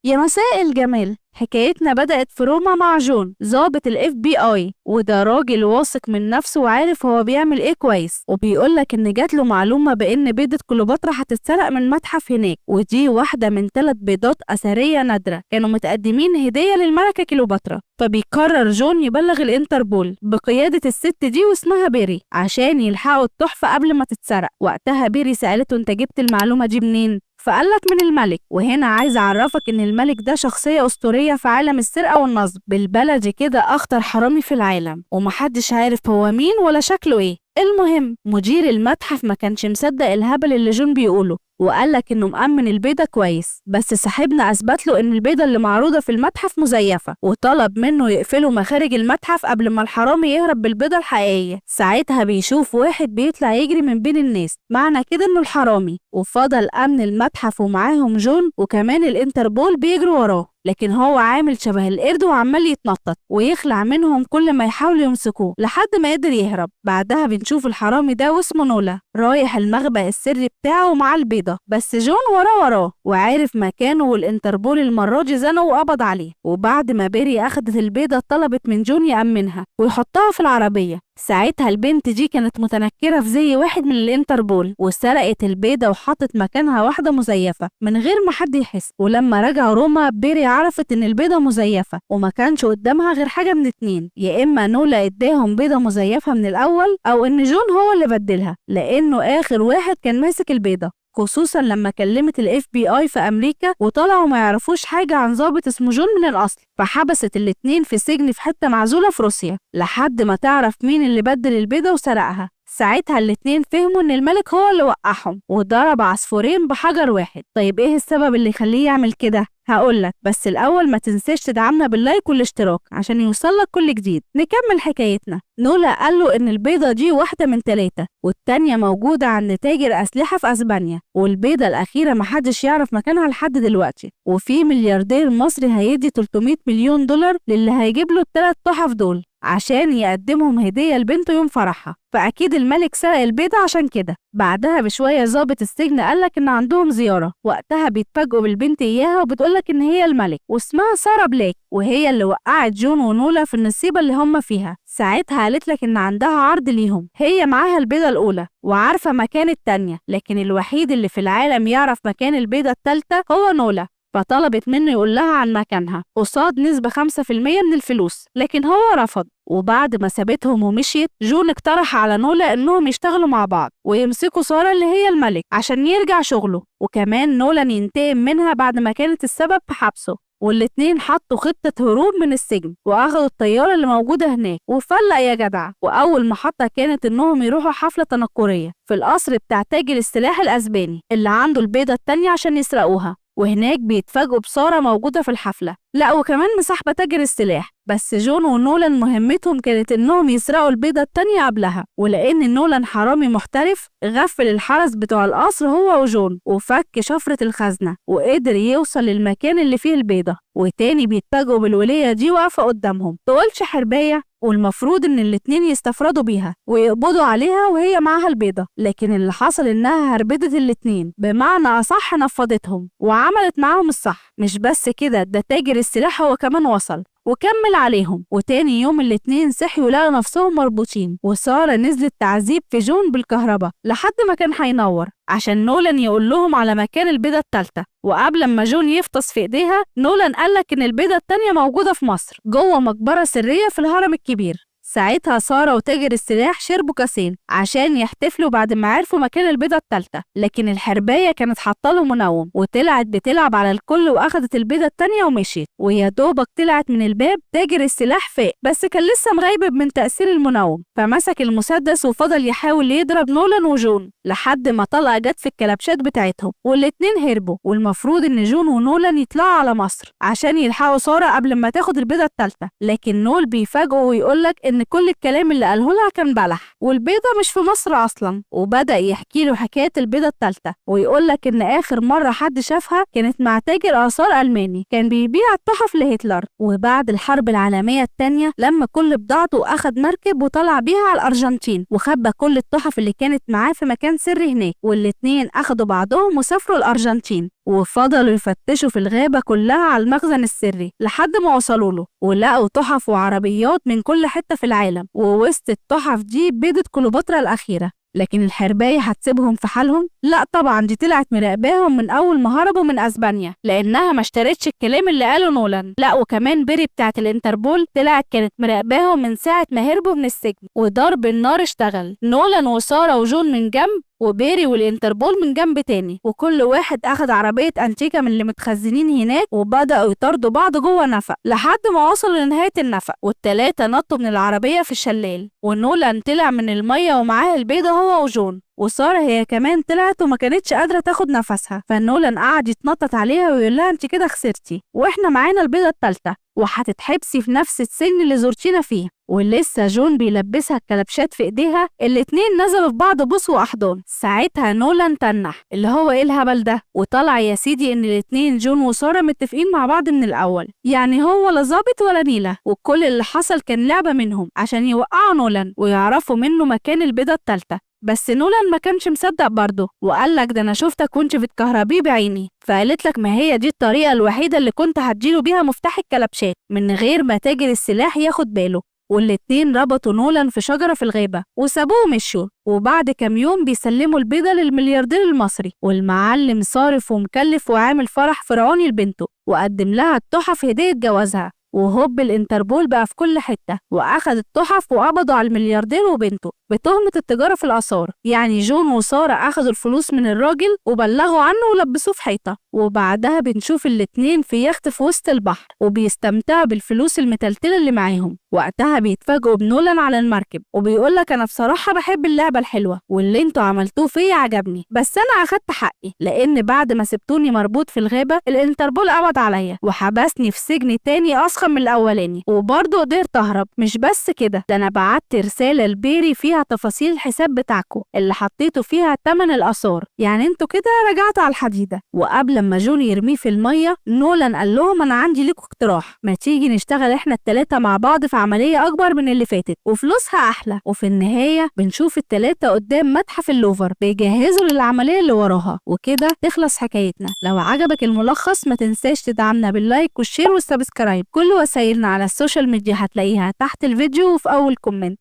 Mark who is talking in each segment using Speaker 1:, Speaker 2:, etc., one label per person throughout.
Speaker 1: يا مساء الجمال. حكايتنا بدأت في روما مع جون ضابط الاف بي اي، وده راجل واثق من نفسه وعارف هو بيعمل ايه كويس، وبيقولك ان جاتله معلومة بان بيضة كليوباترا هتتسرق من متحف هناك، ودي واحدة من 3 بيضات اثرية نادرة كانوا متقدمين هدية للملكة كليوباترا. فبيقرر جون يبلغ الانتربول بقيادة الست دي واسمها بيري عشان يلحقوا التحفة قبل ما تتسرق. وقتها بيري سألته انت جبت المعلومة دي منين؟ فقالك من الملك. وهنا عايز اعرفك ان الملك ده شخصية اسطورية في عالم السرقة والنصب، بالبلدي كده اخطر حرامي في العالم، ومحدش عارف هو مين ولا شكله ايه. المهم مدير المتحف ما كانش مصدق الهبل اللي جون بيقوله، وقالك انه مأمن البيضة كويس، بس صاحبنا اثبت له ان البيضة اللي معروضة في المتحف مزيفة، وطلب منه يقفلوا مخارج المتحف قبل ما الحرامي يهرب بالبيضة الحقيقية. ساعتها بيشوف واحد بيطلع يجري من بين الناس، معنى كده انه الحرامي، وفضل امن المتحف ومعاهم جون وكمان الانتربول بيجروا وراه، لكن هو عامل شبه القرد وعمال يتنطط ويخلع منهم كل ما يحاولوا يمسكوه لحد ما قدر يهرب. بعدها بنشوف الحرامي ده واسمه نولا رايح المخبأ السري بتاعه مع البيضة، بس جون وراه وعارف مكانه، والانتربول المرة دي زنه وقبض عليه. وبعد ما بيري اخدت البيضة طلبت من جون يأمنها ويحطها في العربية. ساعتها البنت دي كانت متنكرة في زي واحد من الانتربول وسرقت البيضة وحطت مكانها واحدة مزيفة من غير ما حد يحس. ولما رجعوا روما بيري عرفت ان البيضة مزيفة وما كانش قدامها غير حاجة من 2، يا اما نولا اداهم بيضة مزيفة من الاول او ان جون هو اللي بدلها، لانه اخر واحد كان ماسك البيضة، خصوصا لما كلمت الاف بي اي في امريكا وطلعوا ما يعرفوش حاجه عن ضابط اسمه جون من الاصل. فحبست الاتنين في سجن في حته معزوله في روسيا لحد ما تعرف مين اللي بدل البيضه وسرقها. ساعتها الاتنين فهموا ان الملك هو اللي وقعهم وضرب عصفورين بحجر واحد. طيب ايه السبب اللي يخليه يعمل كده؟ هقولك، بس الاول ما تنساش تدعمنا باللايك والاشتراك عشان يوصلك كل جديد. نكمل حكايتنا. نولا قال له ان البيضه دي واحده من 3 والتانيه موجوده عند تاجر اسلحه في اسبانيا، والبيضه الاخيره محدش يعرف مكانها لحد دلوقتي، وفي ملياردير مصري هيدي 300 مليون دولار للي هيجيب له ال3 تحف دول عشان يقدمهم هدية لبنته يوم فرحها. فأكيد الملك سرق البيضة عشان كده. بعدها بشوية ضابط السجن قالك إن عندهم زيارة، وقتها بيتفاجئوا بالبنت إياها وبتقولك إن هي الملك واسمها سارة بليك، وهي اللي وقعت جون ونولا في النصيبة اللي هم فيها. ساعتها قالتلك إن عندها عرض ليهم، هي معاها البيضة الأولى وعارفة مكان التانية، لكن الوحيد اللي في العالم يعرف مكان البيضة التالتة هو نولا. فطلبت منه يقول لها عن مكانها قصاد نسبة 5% من الفلوس، لكن هو رفض. وبعد ما سابتهم ومشيت جون اقترح على نولا انهم يشتغلوا مع بعض ويمسكوا سارة اللي هي الملك عشان يرجع شغله، وكمان نولان ينتقم منها بعد ما كانت السبب في حبسه. والاتنين حطوا خطة هروب من السجن واخدوا الطيارة اللي موجودة هناك وفلق يا جدع. واول محطة كانت انهم يروحوا حفلة تنكرية في القصر بتاع تاجر السلاح الاسباني اللي عنده البيضة التانية عشان يسرقوها، وهناك بيتفاجئوا بسارة موجودة في الحفلة، لا وكمان مصاحبة تاجر السلاح. بس جون ونولان مهمتهم كانت انهم يسرقوا البيضة التانية قبلها، ولان نولان حرامي محترف غفل الحرس بتوع القصر هو وجون وفك شفرة الخزنة وقدر يوصل للمكان اللي فيه البيضة. وتاني بيتفاجئوا بالولية دي واقفة قدامهم تقولش حرباية، والمفروض ان الاتنين يستفردوا بيها ويقبضوا عليها وهي معاها البيضة، لكن اللي حصل انها هربدت الاتنين، بمعنى اصح نفضتهم وعملت معاهم الصح. مش بس كده، ده تاجر السلاح هو كمان وصل وكمل عليهم. وتاني يوم الاتنين صحيوا لقوا نفسهم مربوطين، وسارة نزلت تعذيب في جون بالكهرباء لحد ما كان هينور عشان نولان يقول لهم على مكان البيضة التالتة. وقبل ما جون يفطس في ايديها نولان قالك ان البيضة التانية موجودة في مصر جوه مقبرة سرية في الهرم الكبير. ساعتها سارة وتاجر السلاح شربوا كاسين عشان يحتفلوا بعد ما عرفوا مكان البيضة التالتة، لكن الحرباية كانت حاطه له منوم وطلعت بتلعب على الكل واخدت البيضة التانية ومشيت. ويا دوبك طلعت من الباب تاجر السلاح فاق، بس كان لسه مغيب من تأثير المنوم، فمسك المسدس وفضل يحاول يضرب نولان وجون لحد ما طلقة جت في الكلبشات بتاعتهم والاتنين هربوا. والمفروض ان جون ونولان يطلعوا على مصر عشان يلحقوا سارة قبل ما تاخد البيضة التالتة، لكن نول بيفاجئه ويقولك ان كل الكلام اللي قاله لها كان بلح والبيضة مش في مصر اصلا. وبدأ يحكي له حكاية البيضة التالتة ويقولك ان اخر مرة حد شافها كانت مع تاجر آثار ألماني كان بيبيع التحف لهتلر، وبعد الحرب العالمية التانية لما كل بضاعته اخد مركب وطلع بيها على الأرجنتين وخبى كل التحف اللي كانت معاه في مكان سري هناك، والاتنين اخدوا بعضهم وسافروا الأرجنتين. وفضلوا يفتشوا في الغابة كلها على المخزن السري لحد ما وصلوا له، ولقوا تحف وعربيات من كل حتة في العالم، ووسط التحف دي بيضة كليوباترا الأخيرة. لكن الحرباية هتسيبهم في حالهم؟ لا طبعا، دي طلعت مراقباهم من أول ما هربوا من أسبانيا، لأنها ما اشترتش الكلام اللي قاله نولان. لا وكمان بيري بتاعت الانتربول طلعت كانت مراقباهم من ساعة ما هربوا من السجن، وضرب النار اشتغل. نولان وسارة وجون من جنب، وبيري والانتربول من جنب تاني، وكل واحد اخد عربية انتيكا من اللي متخزنين هناك، وبدأوا يطاردوا بعض جوه نفق لحد ما وصلوا لنهاية النفق، والتلاتة نطوا من العربية في الشلال، ونولان طلع من المية ومعاه البيضة هو وجون، وسارة هي كمان طلعت وما كانتش قادرة تاخد نفسها. فنولان قعد يتنطط عليها ويقول لها انت كده خسرتي، واحنا معانا البيضة التالتة وهتتحبسي في نفس السجن اللي زرتينا فيه. ولسه جون بيلبسها الكلبشات في ايديها، الاتنين نزلوا في بعض بوس واحضان. ساعتها نولان تنح اللي هو ايه الهبل ده، وطلع يا سيدي ان الاتنين جون وسارة متفقين مع بعض من الاول، يعني هو لا ظابط ولا نيلة، وكل اللي حصل كان لعبة منهم عشان يوقعوا نولان ويعرفوا منه مكان البيضة التالتة. بس نولان ما كانش مصدق برضه، وقال لك ده انا شفتك وانت بتكهربيه بعيني. فقالت لك ما هي دي الطريقة الوحيدة اللي كنت هتجيله بيها مفتاح الكلبشات من غير ما تاجر السلاح ياخد باله. والاتنين ربطوا نولان في شجرة في الغابة وسابوه ومشوا، وبعد كام يوم بيسلموا البيضة للملياردير المصري، والمعلم صارف ومكلف وعامل فرح فرعوني لبنته، وقدم لها التحف هدية جوازها. وهوب الانتربول بقى في كل حتة، واخد التحف وقبضوا على الملياردير وبنته بتهمة التجارة في الآثار. يعني جون وسارة اخدوا الفلوس من الراجل وبلغوا عنه ولبسوه في حيطة، وبعدها بنشوف الاتنين في يخت في وسط البحر وبيستمتعوا بالفلوس المتلتلة اللي معاهم. وقتها بيتفاجئوا بنولان على المركب وبيقولك انا بصراحة بحب اللعبة الحلوة واللي انتوا عملتوه فيا عجبني، بس انا اخدت حقي لان بعد ما سبتوني مربوط في الغابة الانتربول قبض عليا وحبسني في سجن تاني اضخم من الاولاني، وبرضه قدرت اهرب. مش بس كده، ده انا بعت رسالة لبيري فيها تفاصيل الحساب بتاعكم اللي حطيتوا فيها تمن الآثار، يعني انتوا كده رجعتوا على الحديدة. وقبل ما جون يرميه في المية نولان قال لهم انا عندي لكم اقتراح، ما تيجي نشتغل احنا التلاتة مع بعض في عملية اكبر من اللي فاتت وفلوسها احلى. وفي النهاية بنشوف التلاتة قدام متحف اللوفر بيجهزوا للعملية اللي وراها، وكده تخلص حكايتنا. لو عجبك الملخص ما تنساش تدعمنا باللايك والشير والسبسكرايب. كل وسائلنا على السوشيال ميديا هتلاقيها تحت الفيديو وفي اول كومنت.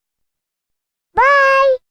Speaker 1: باي.